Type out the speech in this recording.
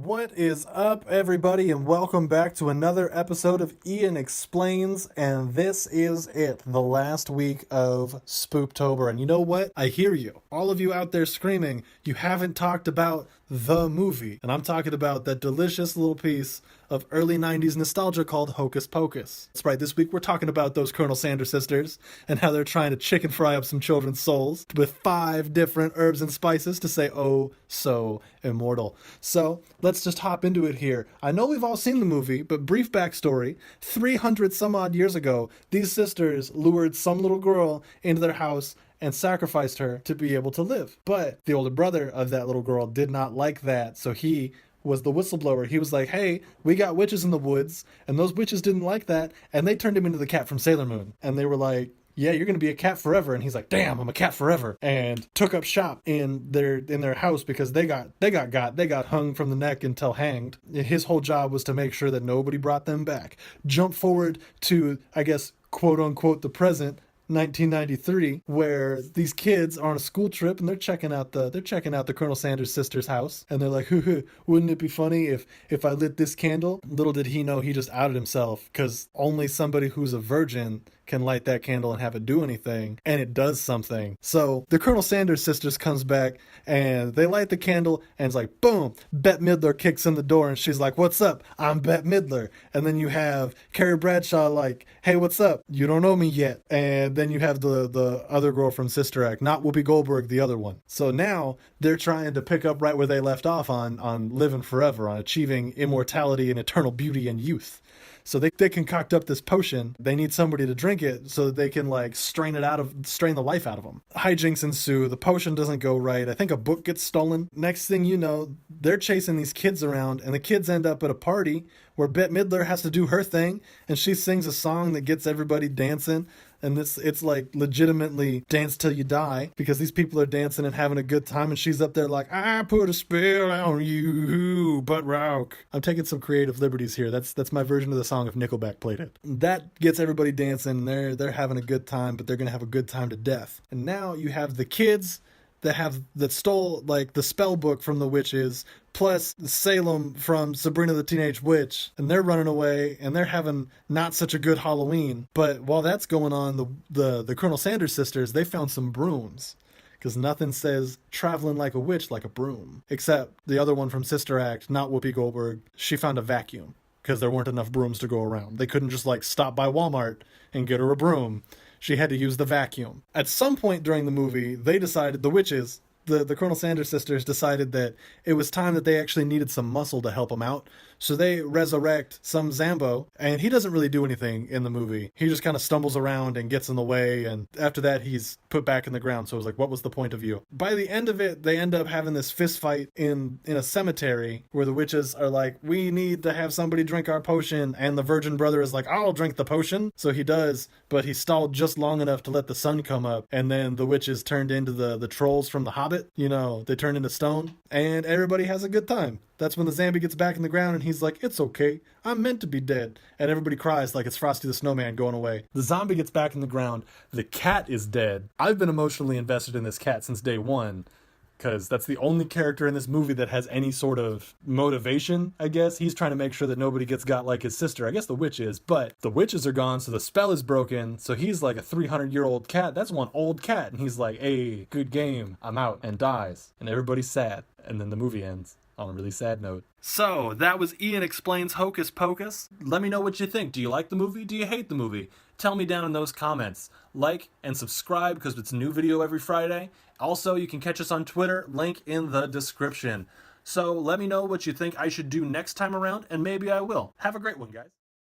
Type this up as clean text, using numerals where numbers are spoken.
What is up, everybody, and welcome back to another episode of Ian Explains, and this is it, the last week of Spooptober. And you know what? I hear you. All of you out there screaming, you haven't talked about the movie. And I'm talking about that delicious little piece of early 90s nostalgia called Hocus Pocus. That's right, this week we're talking about those Colonel Sanders sisters and how they're trying to chicken fry up some children's souls with 5 different herbs and spices to say, oh, so immortal. So let's just hop into it here. I know we've all seen the movie, but brief backstory. 300 some odd years ago, these sisters lured some little girl into their house and sacrificed her to be able to live. But the older brother of that little girl did not like that, so he was the whistleblower. He was like, hey, we got witches in the woods, and those witches didn't like that, and they turned him into the cat from Sailor Moon. And they were like, yeah, you're gonna be a cat forever. And he's like, damn, I'm a cat forever. And took up shop in their house because they got hung from the neck until hanged. His whole job was to make sure that nobody brought them back. Jump forward to, I guess, quote unquote, the present, 1993, where these kids are on a school trip and they're checking out the Colonel Sanders sisters' house, and they're like, wouldn't it be funny if I lit this candle? Little did he know he just outed himself, because only somebody who's a virgin can light that candle and have it do anything, and it does something. So the Colonel Sanders sisters comes back and they light the candle, and it's like, boom, Bette Midler kicks in the door and she's like, what's up? I'm Bette Midler. And then you have Carrie Bradshaw like, hey, what's up? You don't know me yet. And then you have the other girl from Sister Act, not Whoopi Goldberg, the other one. So now they're trying to pick up right where they left off on living forever, on achieving immortality and eternal beauty and youth. So they concoct up this potion. They need somebody to drink it so that they can like strain the life out of them. Hijinks ensue. The potion doesn't go right. I think a book gets stolen. Next thing you know, they're chasing these kids around, and the kids end up at a party where Bette Midler has to do her thing, and she sings a song that gets everybody dancing. And it's like legitimately dance till you die, because these people are dancing and having a good time, and she's up there like, I put a spell on you, but rock. I'm taking some creative liberties here. That's my version of the song if Nickelback played it. That gets everybody dancing. They're having a good time, but they're gonna have a good time to death. And now you have the kids that stole like the spell book from the witches, plus Salem from Sabrina the Teenage Witch, and they're running away, and they're having not such a good Halloween. But while that's going on, the Colonel Sanders sisters, they found some brooms, because nothing says traveling like a witch like a broom, except the other one from Sister Act, not Whoopi Goldberg. She found a vacuum, because there weren't enough brooms to go around. They couldn't just like stop by Walmart and get her a broom. She had to use the vacuum. At some point during the movie, they decided, the witches, the Colonel Sanders sisters decided that it was time that they actually needed some muscle to help them out. So they resurrect some Zambo, and he doesn't really do anything in the movie. He just kind of stumbles around and gets in the way, and after that he's put back in the ground. So it was like, what was the point of you? By the end of it, they end up having this fist fight in a cemetery where the witches are like, we need to have somebody drink our potion, and the virgin brother is like, I'll drink the potion. So he does, but he stalled just long enough to let the sun come up, and then the witches turned into the trolls from The Hobbit. You know, they turned into stone, and everybody has a good time. That's when the zombie gets back in the ground and he's like, it's okay, I'm meant to be dead. And everybody cries like it's Frosty the Snowman going away. The zombie gets back in the ground. The cat is dead. I've been emotionally invested in this cat since day one, because that's the only character in this movie that has any sort of motivation, I guess. He's trying to make sure that nobody gets got like his sister. I guess the witch is, but the witches are gone, so the spell is broken. So he's like a 300-year-old cat. That's one old cat. And he's like, hey, good game, I'm out, and dies. And everybody's sad. And then the movie ends on a really sad note. So, that was Ian Explains Hocus Pocus. Let me know what you think. Do you like the movie? Do you hate the movie? Tell me down in those comments. Like and subscribe, because it's a new video every Friday. Also, you can catch us on Twitter, link in the description. So, let me know what you think I should do next time around, and maybe I will. Have a great one, guys.